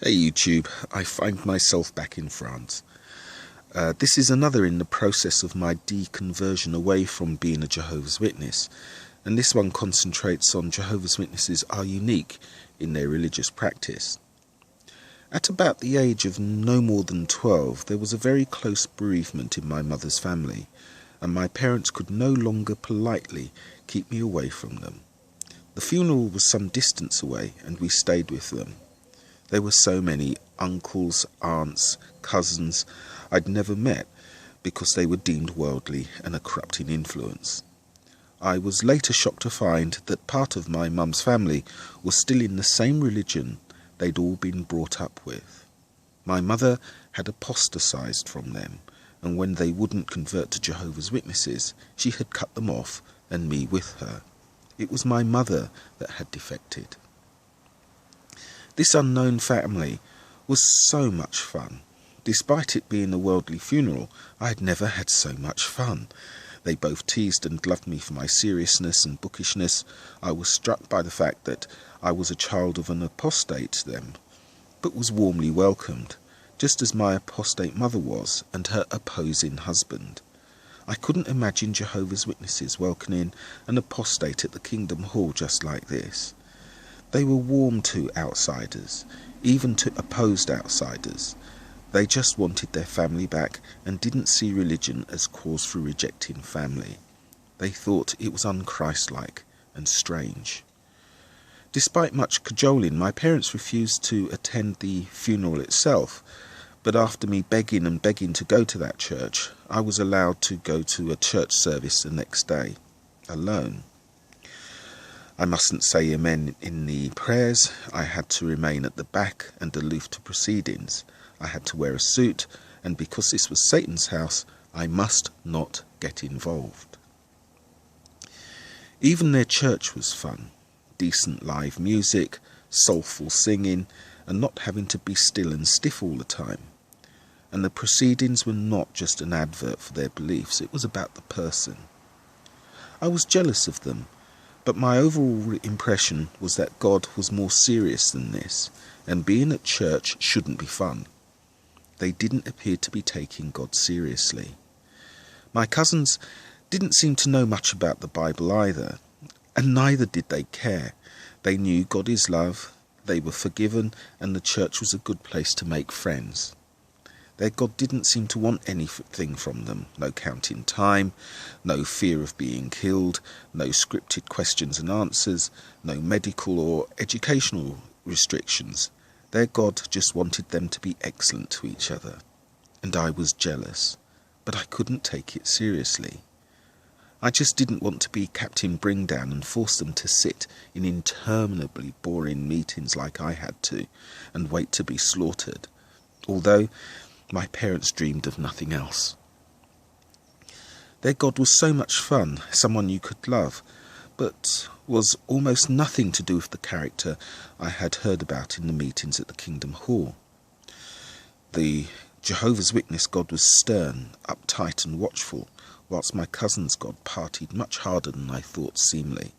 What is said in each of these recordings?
Hey YouTube, I find myself back in France. This is another in the process of my deconversion away from being a Jehovah's Witness, and this one concentrates on Jehovah's Witnesses are unique in their religious practice. At about the age of no more than 12, there was a very close bereavement in my mother's family, and my parents could no longer politely keep me away from them. The funeral was some distance away, and we stayed with them. There were so many uncles, aunts, cousins I'd never met because they were deemed worldly and a corrupting influence. I was later shocked to find that part of my mum's family was still in the same religion they'd all been brought up with. My mother had apostatized from them, and when they wouldn't convert to Jehovah's Witnesses, she had cut them off and me with her. It was my mother that had defected. This unknown family was so much fun. Despite it being a worldly funeral, I had never had so much fun. They both teased and loved me for my seriousness and bookishness. I was struck by the fact that I was a child of an apostate to them, but was warmly welcomed, just as my apostate mother was and her opposing husband. I couldn't imagine Jehovah's Witnesses welcoming an apostate at the Kingdom Hall just like this. They were warm to outsiders, even to opposed outsiders. They just wanted their family back and didn't see religion as cause for rejecting family. They thought it was unchristlike and strange. Despite much cajoling, my parents refused to attend the funeral itself, but after me begging and begging to go to that church, I was allowed to go to a church service the next day, alone. I mustn't say amen in the prayers. I had to remain at the back and aloof to proceedings. I had to wear a suit, and because this was Satan's house, I must not get involved. Even their church was fun. Decent live music, soulful singing, and not having to be still and stiff all the time. And the proceedings were not just an advert for their beliefs, it was about the person. I was jealous of them, but my overall impression was that God was more serious than this, and being at church shouldn't be fun. They didn't appear to be taking God seriously. My cousins didn't seem to know much about the Bible either, and neither did they care. They knew God is love, they were forgiven, and the church was a good place to make friends. Their God didn't seem to want anything from them. No counting time, no fear of being killed, no scripted questions and answers, no medical or educational restrictions. Their God just wanted them to be excellent to each other. And I was jealous, but I couldn't take it seriously. I just didn't want to be Captain Bringdown and force them to sit in interminably boring meetings like I had to, and wait to be slaughtered. Although my parents dreamed of nothing else. Their God was so much fun, someone you could love, but was almost nothing to do with the character I had heard about in the meetings at the Kingdom Hall. The Jehovah's Witness God was stern, uptight and watchful, whilst my cousin's God partied much harder than I thought seemly.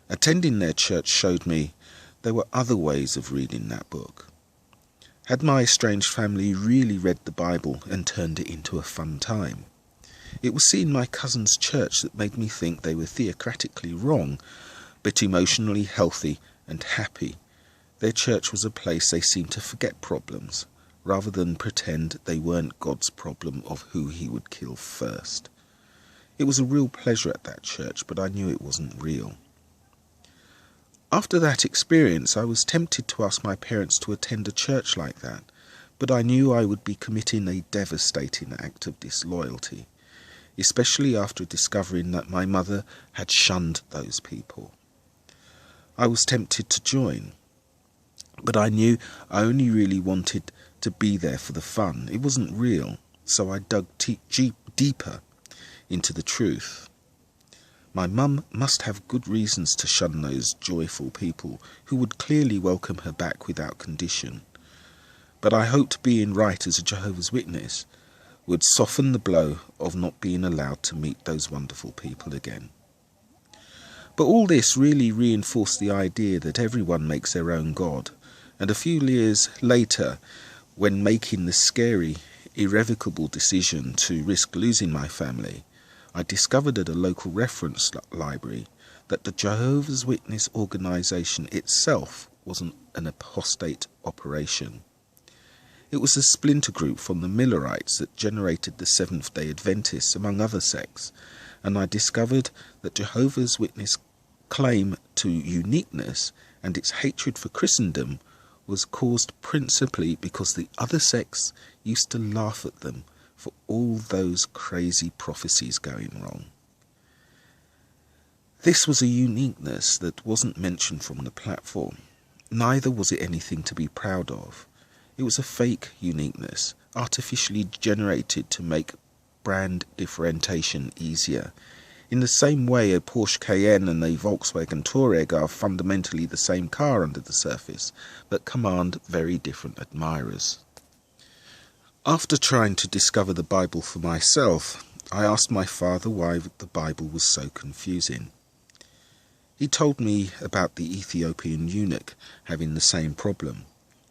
Attending their church showed me there were other ways of reading that book. Had my estranged family really read the Bible and turned it into a fun time? It was seeing my cousin's church that made me think they were theocratically wrong, but emotionally healthy and happy. Their church was a place they seemed to forget problems, rather than pretend they weren't God's problem of who he would kill first. It was a real pleasure at that church, but I knew it wasn't real. After that experience, I was tempted to ask my parents to attend a church like that, but I knew I would be committing a devastating act of disloyalty, especially after discovering that my mother had shunned those people. I was tempted to join, but I knew I only really wanted to be there for the fun. It wasn't real, so I dug deeper into the truth. My mum must have good reasons to shun those joyful people who would clearly welcome her back without condition. But I hoped being right as a Jehovah's Witness would soften the blow of not being allowed to meet those wonderful people again. But all this really reinforced the idea that everyone makes their own God, And a few years later, when making the scary, irrevocable decision to risk losing my family, I discovered at a local reference library that the Jehovah's Witness organisation itself wasn't an apostate operation. It was a splinter group from the Millerites that generated the Seventh-day Adventists, among other sects, and I discovered that Jehovah's Witness' claim to uniqueness and its hatred for Christendom was caused principally because the other sects used to laugh at them for all those crazy prophecies going wrong. This was a uniqueness that wasn't mentioned from the platform. Neither was it anything to be proud of. It was a fake uniqueness, artificially generated to make brand differentiation easier. In the same way a Porsche Cayenne and a Volkswagen Touareg are fundamentally the same car under the surface, but command very different admirers. After trying to discover the Bible for myself, I asked my father why the Bible was so confusing. He told me about the Ethiopian eunuch having the same problem,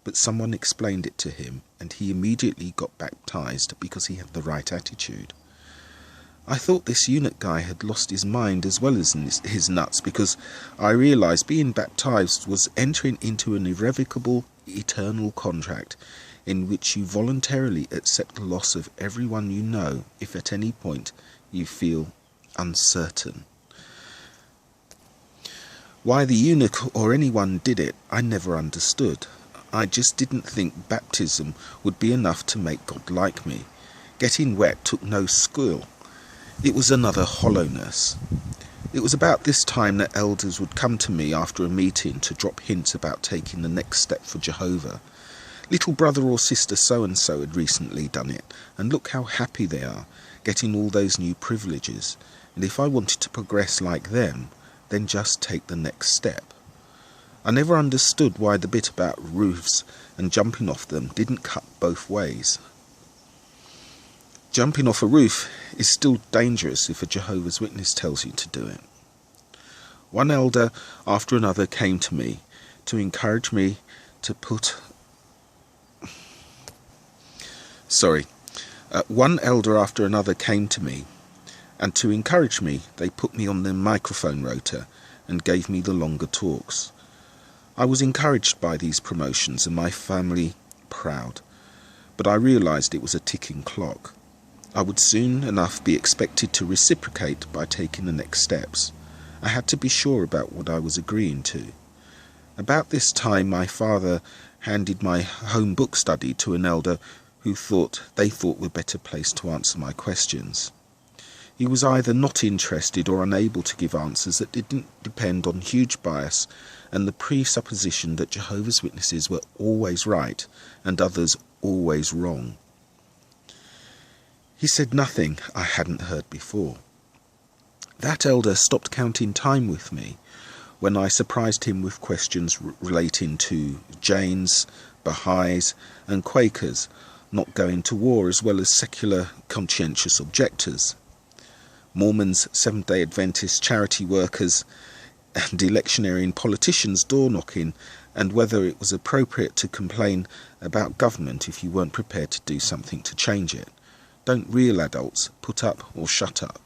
but someone explained it to him and he immediately got baptized because he had the right attitude. I thought this eunuch guy had lost his mind as well as his nuts, because I realised being baptized was entering into an irrevocable, eternal contract in which you voluntarily accept the loss of everyone you know if at any point you feel uncertain. Why the eunuch or anyone did it, I never understood. I just didn't think baptism would be enough to make God like me. Getting wet took no skill. It was another hollowness. It was about this time that elders would come to me after a meeting to drop hints about taking the next step for Jehovah. Little brother or sister so-and-so had recently done it, and look how happy they are, getting all those new privileges. And if I wanted to progress like them, then just take the next step. I never understood why the bit about roofs and jumping off them didn't cut both ways. Jumping off a roof is still dangerous if a Jehovah's Witness tells you to do it. One elder after another came to me to encourage me to One elder after another came to me, and to encourage me, they put me on the microphone rota and gave me the longer talks. I was encouraged by these promotions and my family proud, but I realised it was a ticking clock. I would soon enough be expected to reciprocate by taking the next steps. I had to be sure about what I was agreeing to. About this time my father handed my home book study to an elder who they thought were better placed to answer my questions. He was either not interested or unable to give answers that didn't depend on huge bias and the presupposition that Jehovah's Witnesses were always right and others always wrong. He said nothing I hadn't heard before. That elder stopped counting time with me when I surprised him with questions relating to Jains, Baha'is and Quakers not going to war, as well as secular conscientious objectors, Mormons, Seventh-day Adventists, charity workers and electioneering politicians door-knocking, and whether it was appropriate to complain about government if you weren't prepared to do something to change it. Don't real adults put up or shut up?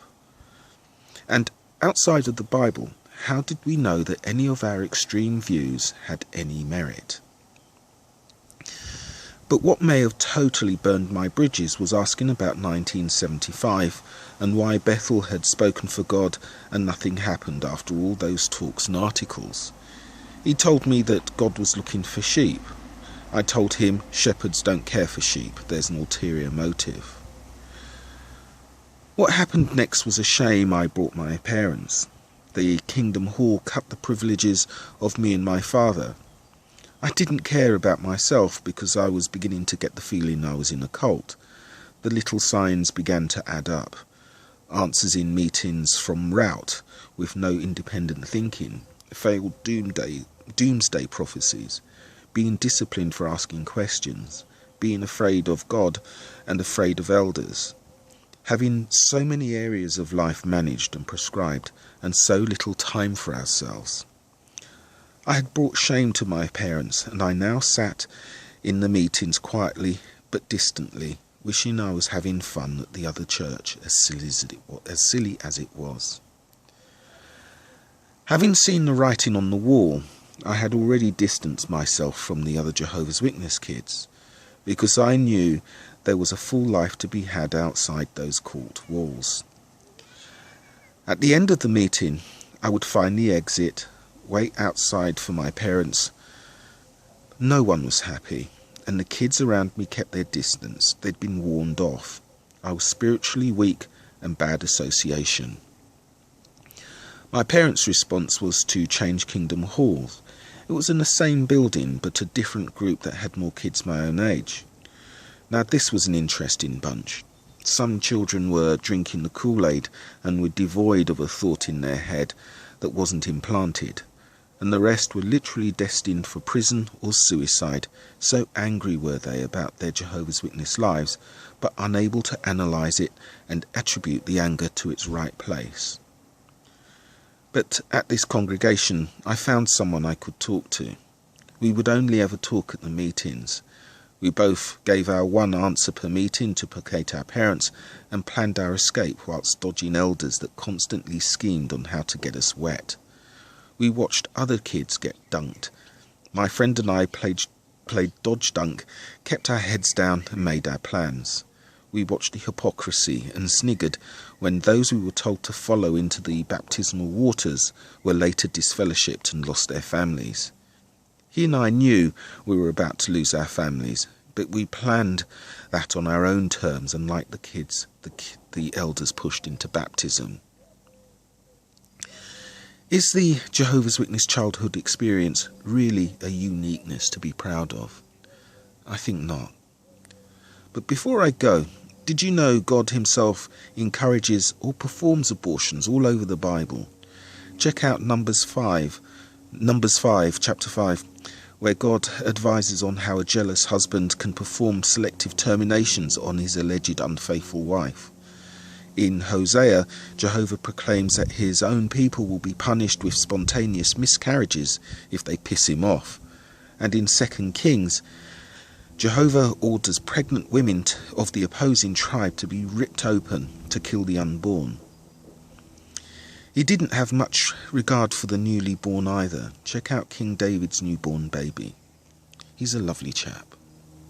And outside of the Bible, how did we know that any of our extreme views had any merit? But what may have totally burned my bridges was asking about 1975 and why Bethel had spoken for God and nothing happened after all those talks and articles. He told me that God was looking for sheep. I told him shepherds don't care for sheep, there's an ulterior motive. What happened next was a shame I brought my parents. The Kingdom Hall cut the privileges of me and my father. I didn't care about myself because I was beginning to get the feeling I was in a cult. The little signs began to add up. Answers in meetings from route with no independent thinking, failed doomsday prophecies, being disciplined for asking questions, being afraid of God and afraid of elders, having so many areas of life managed and prescribed and so little time for ourselves. I had brought shame to my parents, and I now sat in the meetings quietly but distantly, wishing I was having fun at the other church, as silly as it was. Having seen the writing on the wall, I had already distanced myself from the other Jehovah's Witness kids, because I knew there was a full life to be had outside those court walls. At the end of the meeting, I would find the exit, wait outside for my parents. No one was happy, and the kids around me kept their distance. They'd been warned off. I was spiritually weak and bad association. My parents' response was to change Kingdom Hall. It was in the same building, but a different group that had more kids my own age. Now this was an interesting bunch. Some children were drinking the Kool-Aid and were devoid of a thought in their head that wasn't implanted, and the rest were literally destined for prison or suicide, so angry were they about their Jehovah's Witness lives, but unable to analyse it and attribute the anger to its right place. But at this congregation, I found someone I could talk to. We would only ever talk at the meetings. We both gave our one answer per meeting to placate our parents and planned our escape whilst dodging elders that constantly schemed on how to get us wet. We watched other kids get dunked. My friend and I played dodge dunk, kept our heads down and made our plans. We watched the hypocrisy and sniggered when those we were told to follow into the baptismal waters were later disfellowshipped and lost their families. He and I knew we were about to lose our families, but we planned that on our own terms, and like the kids, the elders pushed into baptism. Is the Jehovah's Witness childhood experience really a uniqueness to be proud of? I think not. But before I go, did you know God himself encourages or performs abortions all over the Bible? Check out Numbers 5, chapter 5, where God advises on how a jealous husband can perform selective terminations on his alleged unfaithful wife. In Hosea, Jehovah proclaims that his own people will be punished with spontaneous miscarriages if they piss him off. And in 2 Kings, Jehovah orders pregnant women of the opposing tribe to be ripped open to kill the unborn. He didn't have much regard for the newly born either. Check out King David's newborn baby. He's a lovely chap.